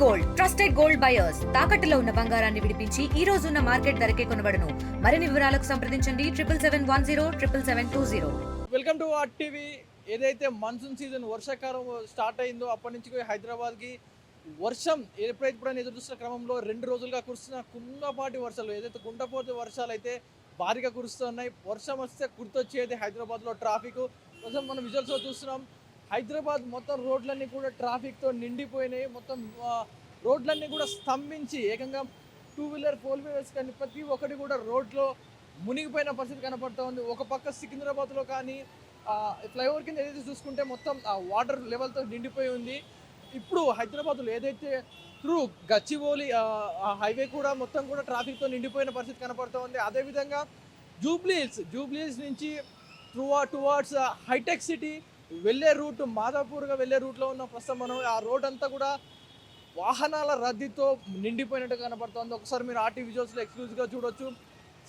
Gold trusted gold buyers తాకట్టులో ఉన్న బంగారాన్ని విడిపించి ఈ రోజు ఉన్న మార్కెట్ ధరకే కొనబడును. మరిన్ని వివరాలకు సంప్రదించండి 7771077720. Welcome to art TV. ఏదైతే మాన్సూన్ సీజన్ వర్షాకాలం స్టార్ట్ అయిందో అప్పటి నుంచి హైదరాబాద్కి వర్షం ఎప్పుడైతే ఎదురు చూస్తున్న క్రమంలో 2 రోజులుగా కురుస్తున్న కుండపాటి వర్షాలు, ఏదైతే గుంటపోతే వర్షాలు అయితే భారీగా కురుస్తున్నాయి. వర్షం వస్తే గుర్తొచ్చేది హైదరాబాద్లో ట్రాఫిక్. ప్రస్తుతం మనం విజువల్స్లో చూస్తున్నాం, హైదరాబాద్ మొత్తం రోడ్లన్నీ కూడా ట్రాఫిక్తో నిండిపోయినాయి. మొత్తం రోడ్లన్నీ కూడా స్తంభించి ఏకంగా 2 వీలర్ 4 వీలర్స్ కానీ ప్రతి ఒక్కటి కూడా రోడ్లో మునిగిపోయిన పరిస్థితి కనపడుతూ ఉంది. ఒక పక్క సికింద్రాబాద్లో కానీ ఫ్లైఓవర్ కింద ఏదైతే చూసుకుంటే మొత్తం వాటర్ లెవెల్తో నిండిపోయి ఉంది. ఇప్పుడు హైదరాబాద్లో ఏదైతే త్రూ గచ్చిబౌలి హైవే కూడా మొత్తం కూడా ట్రాఫిక్తో నిండిపోయిన పరిస్థితి కనపడుతూ ఉంది. అదేవిధంగా జూబ్లీహిల్స్ నుంచి టువార్డ్స్ హైటెక్ సిటీ వెళ్ళే రూట్, మాదాపూర్గా వెళ్ళే రూట్లో ఉన్న ప్రస్తుతం మనం ఆ రోడ్ అంతా కూడా వాహనాల రద్దీతో నిండిపోయినట్టు కనపడుతుంది. ఒకసారి మీరు ఆర్టీ విజువల్స్లో ఎక్స్క్లూజివ్గా చూడొచ్చు.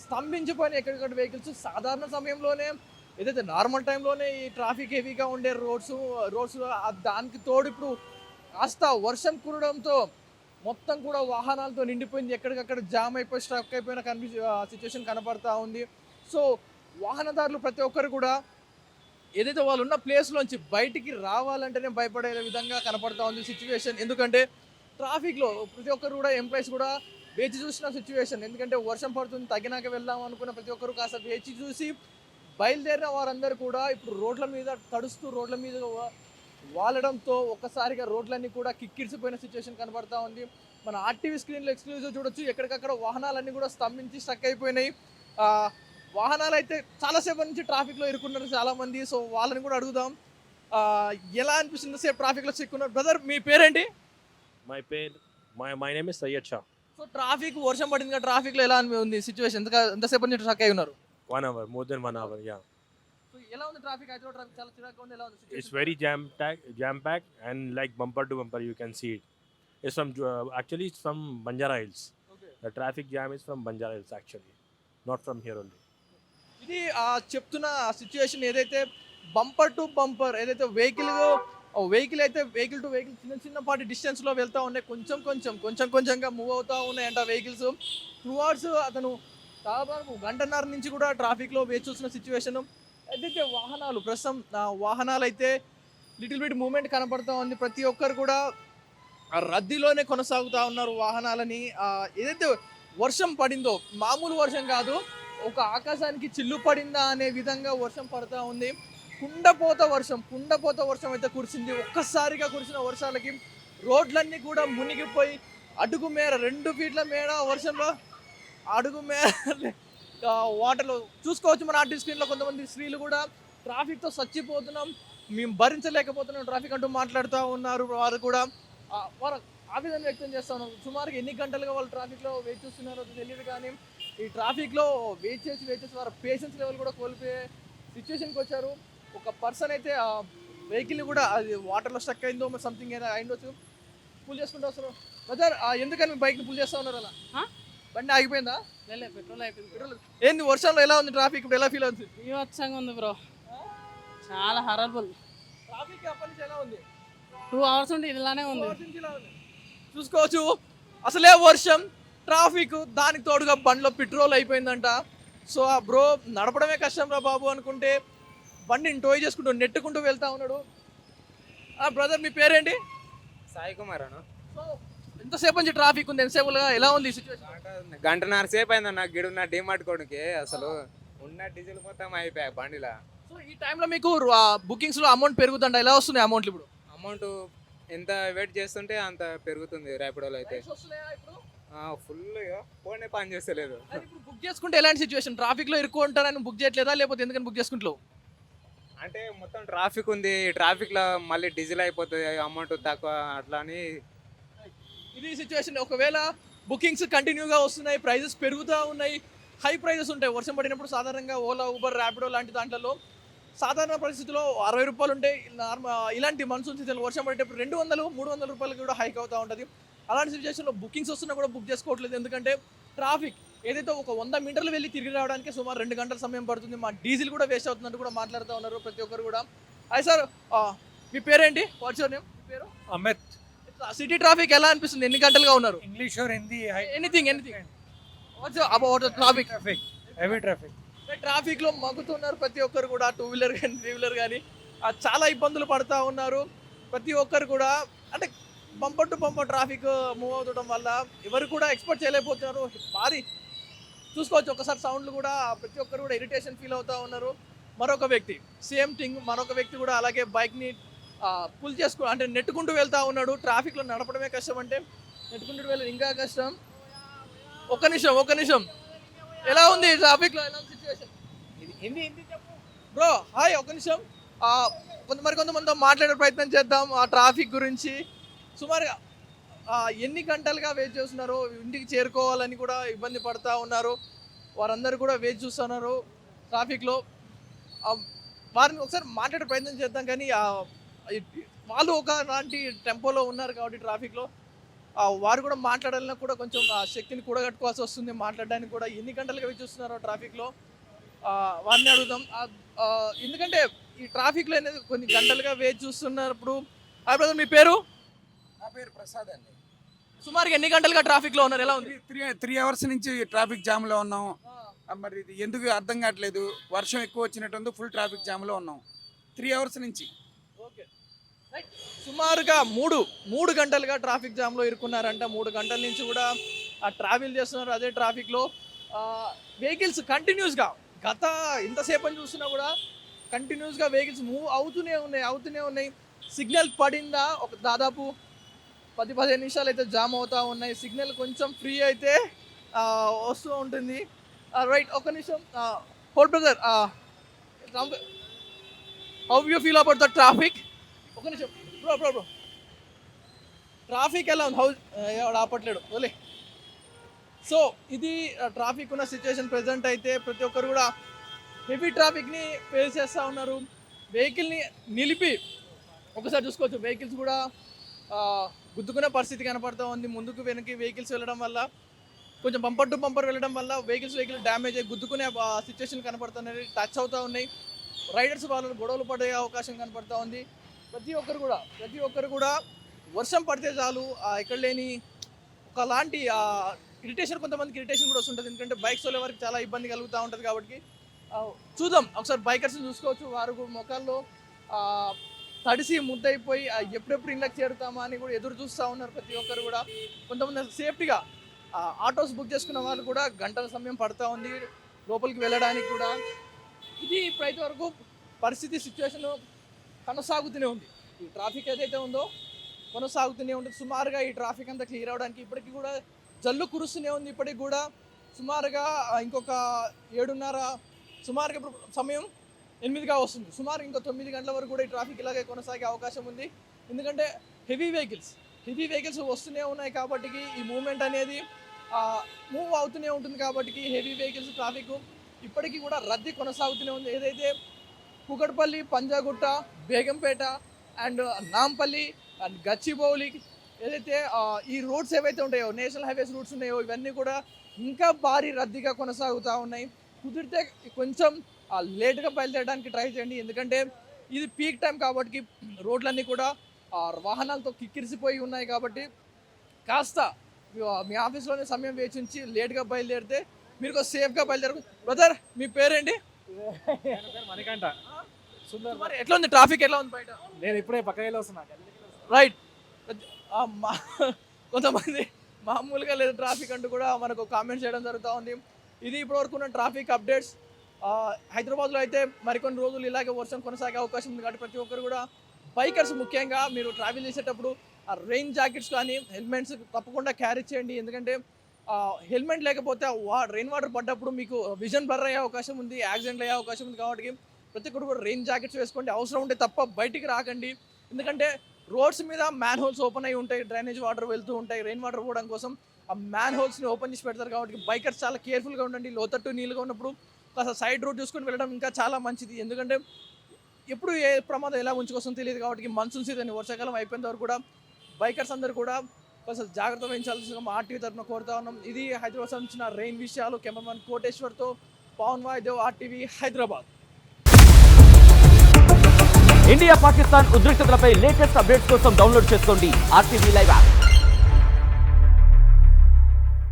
స్తంభించిపోయిన ఎక్కడికక్కడ వెహికల్స్. సాధారణ సమయంలోనే ఏదైతే నార్మల్ టైంలోనే ఈ ట్రాఫిక్ హెవీగా ఉండే రోడ్స్ దానికి తోడు ఇప్పుడు కాస్త వర్షం కురడంతో మొత్తం కూడా వాహనాలతో నిండిపోయింది. ఎక్కడికక్కడ జామ్ అయిపోయి స్ట్రక్ అయిపోయిన సిచ్యువేషన్ కనపడతా ఉంది. సో వాహనదారులు ప్రతి ఒక్కరు కూడా ఏదైతే వాళ్ళు ఉన్న ప్లేస్లోంచి బయటికి రావాలంటేనే భయపడే విధంగా కనపడతా ఉంది సిచ్యువేషన్. ఎందుకంటే ట్రాఫిక్లో ప్రతి ఒక్కరు కూడా ఎంప్లాయీస్ కూడా వేచి చూసిన సిచ్యువేషన్. ఎందుకంటే వర్షం పడుతుంది, తగినాక వెళ్దాం అనుకున్న ప్రతి ఒక్కరు కాస్త వేచి చూసి బయలుదేరిన వారందరూ కూడా ఇప్పుడు రోడ్ల మీద తడుస్తూ రోడ్ల మీద వాలడంతో ఒక్కసారిగా రోడ్లన్నీ కూడా కిక్కిరిసిపోయిన సిచ్యువేషన్ కనబడతా ఉంది. మన ఆర్టీవీ స్క్రీన్లో ఎక్స్క్లూజివ్ చూడొచ్చు. ఎక్కడికక్కడ వాహనాలన్నీ కూడా స్తంభించి స్టక్ అయిపోయినాయి. వాహనాలు అయితే చాలాసేపు నుంచి ట్రాఫిక్లో ఇరుక్కున్నారు చాలామంది. సో వాళ్ళని కూడా అడుగుదాం, ఎలా అనిపిస్తుంది సేపు ట్రాఫిక్లో చిక్కున్నారు. బ్రదర్, మీ పేరేంటి? My name is Sayyed Shah. So traffic వర్షం పడింది కదా, ట్రాఫిక్లో ఎలా ఉంది సిచ్యువేషన్? ఎంతసేపు నుంచి స్టక్ అయి ఉన్నారు? 1 hour, more than 1 hour, yeah. So ఎలా ఉంది ట్రాఫిక్? హైదరాబాద్ ట్రాఫిక్ చాలా చిరాకుగా ఉంది. ఎలా ఉంది It's situation? very jam packed and like bumper to bumper you can see it. It's from actually it's from Banjara Hills. Okay. The traffic jam is from Banjara Hills actually, not from here only. ఇది చెప్తున్న situation ఏదైతే bumper to bumper, ఏదైతే vehicle అయితే vehicle to vehicle చిన్నపాటి డిస్టెన్స్లో వెళ్తూ ఉన్నాయి. కొంచెంగా మూవ్ అవుతూ ఉన్నాయంట వెహికల్స్. టువార్డ్స్ అతను దాదాపు గంటన్నర నుంచి కూడా ట్రాఫిక్లో వేచి చూసిన సిచ్యువేషన్. ఏదైతే వాహనాలు అయితే లిటిల్ బిట్ మూమెంట్ కనపడుతూ ఉంది. ప్రతి ఒక్కరు కూడా ఆ రద్దీలోనే కొనసాగుతూ ఉన్నారు వాహనాలని. ఏదైతే వర్షం పడిందో మామూలు వర్షం కాదు, ఒక ఆకాశానికి చిల్లు పడిందా అనే విధంగా వర్షం పడుతూ ఉంది. కుండపోత వర్షం అయితే కురిసింది. ఒక్కసారిగా కురిసిన వర్షాలకి రోడ్లన్నీ కూడా మునిగిపోయి అడుగు మేర 2 ఫీట్ల మేర వర్షంలో అడుగు మేర వాటర్లో చూసుకోవచ్చు. మన ఆర్టీ స్క్రీన్లో కొంతమంది స్త్రీలు కూడా ట్రాఫిక్తో చచ్చిపోతున్నాం, మేము భరించలేకపోతున్నాం ట్రాఫిక్ అంటూ మాట్లాడుతూ ఉన్నారు. వారు కూడా వారు ఆవేదన వ్యక్తం చేస్తూ ఉన్నారు. సుమారుగా ఎన్ని గంటలుగా వాళ్ళు ట్రాఫిక్లో వేచి చూస్తున్నారో తెలియదు, కానీ ఈ ట్రాఫిక్లో వేచి చేసి వారు పేషెన్స్ లెవెల్ కూడా కోల్పోయే సిచ్యువేషన్కి వచ్చారు. ఒక పర్సన్ అయితే ఆ వెహికల్ని కూడా అది వాటర్లో స్టక్ అయిందో సంథింగ్ అయినా అయిండొచ్చు, పుల్ చేసుకుంటూ వస్తారు. బ్రదర్, ఎందుకని మీ బైక్ని పుల్ చేస్తూ ఉన్నారు? అలా బండి ఆగిపోయిందా? పెట్రోల్ అయిపోయింది. ఏంది వర్షంలో ఎలా ఉంది ట్రాఫిక్? ఇప్పుడు ఎలా ఫీల్ అవుతుంది? బీభత్సంగా ఉంది బ్రో, చాలా హరబుల్. ట్రాఫిక్ అప్పటి నుంచి ఎలా ఉంది? 2 hours ఉంటే ఇలానే ఉంది. చూసుకోవచ్చు, అసలే వర్షం, ట్రాఫిక్, దానికి తోడుగా బండిలో పెట్రోల్ అయిపోయిందంట. సో ఆ బ్రో నడపడమే కష్టం రా బాబు అనుకుంటే బండిని టోయ్ చేసుకుంటూ నెట్టుకుంటూ వెళ్తా ఉన్నాడు. బ్రదర్, మీ పేరేంటి? సాయి కుమార్ అన్న. సో ఎంతసేపు నుంచి ట్రాఫిక్ ఉంది? ఎంతసేపుగా ఎలా ఉంది సిచ్యువేషన్? గంటన్నర సేపు అయిందన్న గిడున్న డిమార్ట్ కొడుకి. అసలు ఉన్న డీజిల్ మొత్తం అయిపోయా బండిలా. సో ఈ టైంలో మీకు బుకింగ్స్లో అమౌంట్ పెరుగుతుందా? ఎలా వస్తుంది అమౌంట్? ఇప్పుడు అమౌంట్ ఎంత వెయిట్ చేస్తుంటే అంత పెరుగుతుంది ర్యాపిడోలో అయితే. ఫుల్ ఫోనే పని చేస్తలేదు. ఇప్పుడు బుక్ చేసుకుంటే ఎలాంటి సిచ్యువేషన్? ట్రాఫిక్లో ఇరుక్కుంటారని బుక్ చేయట్లేదా, లేకపోతే ఎందుకని బుక్ చేసుకుంటావు? అంటే మొత్తం ట్రాఫిక్ ఉంది, ట్రాఫిక్లో మళ్ళీ డీజిల్ అయిపోతుంది, అమౌంట్ తక్కువ అట్లా అని. ఇది సిచ్యువేషన్. ఒకవేళ బుకింగ్స్ కంటిన్యూగా వస్తున్నాయి, ప్రైజెస్ పెరుగుతూ ఉన్నాయి, హై ప్రైజెస్ ఉంటాయి. వర్షం పడినప్పుడు సాధారణంగా ఓలా, ఊబర్, ర్యాపిడో లాంటి దాంట్లో సాధారణ పరిస్థితుల్లో 60 రూపాయలు ఉంటాయి. ఇలాంటి మాన్సూన్ సీజన్ వర్షం పడేటప్పుడు 200, 300 రూపాయలు కూడా హైక్ అవుతూ ఉంటుంది. అలాంటి సిచ్యువేషన్లో బుకింగ్స్ వస్తున్నా కూడా బుక్ చేసుకోవట్లేదు. ఎందుకంటే ట్రాఫిక్ ఏదైతే ఒక 100 మీటర్లు వెళ్ళి తిరిగి రావడానికి సుమారు 2 గంటల సమయం పడుతుంది. మా డీజిల్ కూడా వేస్ట్ అవుతుందంటూ కూడా మాట్లాడుతూ ఉన్నారు ప్రతి ఒక్కరు కూడా. హాయ్ సార్, మీ పేరేంటి? What's your name? పేరు అమిత్. సిటీ ట్రాఫిక్ ఎలా అనిపిస్తుంది? ఎన్ని గంటలుగా ఉన్నారు? English or Hindi, anything what's about traffic? heavy traffic. Traffic లో మగ్గుతున్నారు ప్రతి ఒక్కరు కూడా, టూ వీలర్ కానీ త్రీ వీలర్ కానీ చాలా ఇబ్బందులు పడుతూ ఉన్నారు ప్రతి ఒక్కరు కూడా. అంటే bumper to bumper traffic move అవుతుండడం వల్ల ఎవరు కూడా ఎక్స్పెక్ట్ చేయలేకపోతున్నారు. భారీ చూసుకోవచ్చు ఒకసారి సౌండ్లు కూడా, ప్రతి ఒక్కరు కూడా ఇరిటేషన్ ఫీల్ అవుతూ ఉన్నారు. మరొక వ్యక్తి సేమ్ థింగ్, మరొక వ్యక్తి కూడా అలాగే బైక్ని పుల్ చేసుకో అంటే నెట్టుకుంటూ వెళ్తూ ఉన్నాడు. ట్రాఫిక్లో నడపడమే కష్టం, అంటే నెట్టుకుంటూ వెళ్ళడం ఇంకా కష్టం. ఒక్క నిమిషం ఎలా ఉంది ట్రాఫిక్లో, ఎలా ఉంది సిచ్యువేషన్? బ్రో హాయ్, ఒక్క నిమిషం కొంతమందితో మాట్లాడే ప్రయత్నం చేద్దాం ఆ ట్రాఫిక్ గురించి. సుమారుగా ఎన్ని గంటలుగా వెయిట్ చేస్తున్నారు, ఇంటికి చేరుకోవాలని కూడా ఇబ్బంది పడుతూ ఉన్నారు. వారందరూ కూడా వెయిట్ చూస్తున్నారు ట్రాఫిక్లో. వారిని ఒకసారి మాట్లాడే ప్రయత్నం చేద్దాం, కానీ వాళ్ళు ఒకలాంటి టెంపోలో ఉన్నారు కాబట్టి ట్రాఫిక్లో వారు కూడా మాట్లాడాలన్నా కూడా కొంచెం శక్తిని కూడగట్టుకోవాల్సి వస్తుంది మాట్లాడడానికి కూడా. ఎన్ని గంటలుగా వెయిట్ చూస్తున్నారో ట్రాఫిక్లో వారిని అడుగుదాం. ఎందుకంటే ఈ ట్రాఫిక్లో అనేది కొన్ని గంటలుగా వెయిట్ చూస్తున్నప్పుడు. బ్రదర్ మీ పేరు? నా పేరు ప్రసాద్ అండి. సుమారుగా ఎన్ని గంటలుగా ట్రాఫిక్లో ఉన్నారు? ఎలా ఉంది? త్రీ అవర్స్ నుంచి ట్రాఫిక్ జామ్లో ఉన్నాం. మరి ఇది ఎందుకు అర్థం కావట్లేదు. వర్షం ఎక్కువ వచ్చినట్టు ఫుల్ ట్రాఫిక్ జామ్లో ఉన్నాం 3 అవర్స్ నుంచి. Okay right. సుమారుగా మూడు గంటలుగా ట్రాఫిక్ జామ్లో ఇరుక్కున్నారంట. 3 గంటల నుంచి కూడా ట్రావెల్ చేస్తున్నారు అదే ట్రాఫిక్లో. వెహికల్స్ కంటిన్యూస్గా గత ఇంతసేపు అని చూస్తున్నా కూడా కంటిన్యూస్గా వెహికల్స్ మూవ్ అవుతూనే ఉన్నాయి. సిగ్నల్ పడిందా ఒక దాదాపు 10-15 నిమిషాలు అయితే జామ్ అవుతూ ఉన్నాయి. సిగ్నల్ కొంచెం ఫ్రీ అయితే వస్తూ ఉంటుంది. రైట్, ఒక నిమిషం hold brother. How you feel about the traffic? ఒక నిమిషం బ్రో ట్రాఫిక్ ఎలా ఉంది? ఎవడు ఆపట్లేడు ఓలే. సో ఇది ట్రాఫిక్ ఉన్న సిచ్యువేషన్ ప్రెజెంట్ అయితే. ప్రతి ఒక్కరు కూడా హెవీ ట్రాఫిక్ని ఫేస్ చేస్తూ ఉన్నారు. వెహికల్ని నిలిపి ఒకసారి చూసుకోవచ్చు, వెహికల్స్ కూడా గుద్దుకునే పరిస్థితి కనపడుతూ ఉంది. ముందుకు వెనక్కి వెహికల్స్ వెళ్ళడం వల్ల, కొంచెం బంపర్ టు బంపర్ వెళ్ళడం వల్ల వెహికల్ డ్యామేజ్ అయ్యి గుద్దుకునే సిచ్యువేషన్ కనపడుతున్నాయి, టచ్ అవుతూ ఉన్నాయి. రైడర్స్ వాళ్ళు గొడవలు పడే అవకాశం కనపడుతూ ఉంది. ప్రతి ఒక్కరు కూడా వర్షం పడితే చాలు ఇక్కడ లేని ఒకలాంటి ఇరిటేషన్, కొంతమందికి ఇరిటేషన్ కూడా వస్తుంటుంది. ఎందుకంటే బైక్స్ వాళ్ళ వరకు చాలా ఇబ్బంది కలుగుతూ ఉంటుంది. కాబట్టి చూద్దాం ఒకసారి బైకర్స్ని చూసుకోవచ్చు. వారు మొక్కల్లో తడిసి ముద్దయిపోయి ఎప్పుడెప్పుడు ఇళ్ళకి చేరుతామా అని కూడా ఎదురు చూస్తూ ఉన్నారు ప్రతి ఒక్కరు కూడా. కొంతమంది సేఫ్టీగా ఆటోస్ బుక్ చేసుకున్న వాళ్ళు కూడా గంటల సమయం పడుతూ ఉంది లోపలికి వెళ్ళడానికి కూడా. ఇది ఇప్పుడైతే వరకు పరిస్థితి సిచ్యువేషన్ కొనసాగుతూనే ఉంది. ఈ ట్రాఫిక్ ఏదైతే ఉందో కొనసాగుతూనే ఉంటుంది. సుమారుగా ఈ ట్రాఫిక్ అంతా క్లియర్ అవడానికి ఇప్పటికీ కూడా జల్లు కురుస్తూనే ఉంది. ఇప్పటికి కూడా సుమారుగా ఇంకొక 7:30 సుమారుగా ఇప్పుడు సమయం 8గా వస్తుంది. సుమారు ఇంకో 9 గంటల వరకు కూడా ఈ ట్రాఫిక్ ఇలాగే కొనసాగే అవకాశం ఉంది. ఎందుకంటే హెవీ వెహికల్స్ వస్తూనే ఉన్నాయి కాబట్టి ఈ మూవ్మెంట్ అనేది మూవ్ అవుతూనే ఉంటుంది. కాబట్టి హెవీ వెహికల్స్ ట్రాఫిక్ ఇప్పటికీ కూడా రద్దీ కొనసాగుతూనే ఉంది. ఏదైతే కుకట్పల్లి, పంజాగుట్ట, బేగంపేట అండ్ నాంపల్లి అండ్ గచ్చిబౌలి ఏదైతే ఈ రోడ్స్ ఏవైతే ఉంటాయో, నేషనల్ హైవేస్ రూట్స్ ఉన్నాయో, ఇవన్నీ కూడా ఇంకా భారీ రద్దీగా కొనసాగుతూ ఉన్నాయి. కుదిరితే కొంచెం లేట్గా బయలుదేరడానికి ట్రై చేయండి. ఎందుకంటే ఇది పీక్ టైం కాబట్టి రోడ్లన్నీ కూడా వాహనాలతో కిక్కిరిసిపోయి ఉన్నాయి. కాబట్టి కాస్త మీ ఆఫీస్లోనే సమయం వేచించి లేట్గా బయలుదేరితే మీరు సేఫ్గా బయలుదేరు. బ్రదర్ మీ పేరేంటి? మణికంఠ. మరి ఎట్లా ఉంది ట్రాఫిక్, ఎట్లా ఉంది బయట? నేను ఇప్పుడే పక్కకి వస్తున్నా. రైట్, కొంతమంది మామూలుగా లేదు ట్రాఫిక్ అంటూ కూడా మనకు కామెంట్స్ చేయడం జరుగుతూ ఉంది. ఇది ఇప్పటివరకు ఉన్న ట్రాఫిక్ అప్డేట్స్. హైదరాబాద్లో అయితే మరికొన్ని రోజులు ఇలాగే వర్షం కొనసాగే అవకాశం ఉంది. కాబట్టి ప్రతి ఒక్కరు కూడా బైకర్స్ ముఖ్యంగా మీరు ట్రావెల్ చేసేటప్పుడు రెయిన్ జాకెట్స్ కానీ హెల్మెట్స్ తప్పకుండా క్యారీ చేయండి. ఎందుకంటే హెల్మెట్ లేకపోతే రెయిన్ వాటర్ పడ్డప్పుడు మీకు విజన్ బ్లర్ అయ్యే అవకాశం ఉంది, యాక్సిడెంట్లు అయ్యే అవకాశం ఉంది. కాబట్టి ప్రతి ఒక్కరు కూడా రెయిన్ జాకెట్స్ వేసుకోండి. అవసరం ఉంటే తప్ప బయటికి రాకండి. ఎందుకంటే రోడ్స్ మీద మ్యాన్ హోల్స్ ఓపెన్ అయి ఉంటాయి, డ్రైనేజ్ వాటర్ వెళ్తూ ఉంటాయి. రెయిన్ వాటర్ పోవడం కోసం ఆ మ్యాన్ హోల్స్ని ఓపెన్ చేసి పెడతారు. కాబట్టి బైకర్స్ చాలా కేర్ఫుల్గా ఉండండి. లోతట్టు నీళ్ళుగా ఉన్నప్పుడు కాస్త సైడ్ రోడ్ చూసుకొని వెళ్ళడం ఇంకా చాలా మంచిది. ఎందుకంటే ఎప్పుడు ఏ ప్రమాదం ఎలా ఉంచుకొస్తుందో తెలియదు. కాబట్టి మాన్సూన్ సీజన్ వర్షాకాలం అయిపోయిన వరకు కూడా బైకర్స్ అందరూ కూడా కాస్త జాగ్రత్త వహించాల్సిన మా ఆర్టీవీ తరఫున కోరుతా ఉన్నాం. ఇది హైదరాబాద్ సంబంధించిన రెయిన్ విషయాలు. కెమెరామెన్ కోటేశ్వర్తో పవన్ వాయిదేవ్, ఆర్టీవీ హైదరాబాద్. ఇండియా పాకిస్తాన్ ఉద్రిక్తతలపై లేటెస్ట్ అప్డేట్స్ కోసం డౌన్లోడ్ చేసుకోండి RTV లైవ్ యాప్.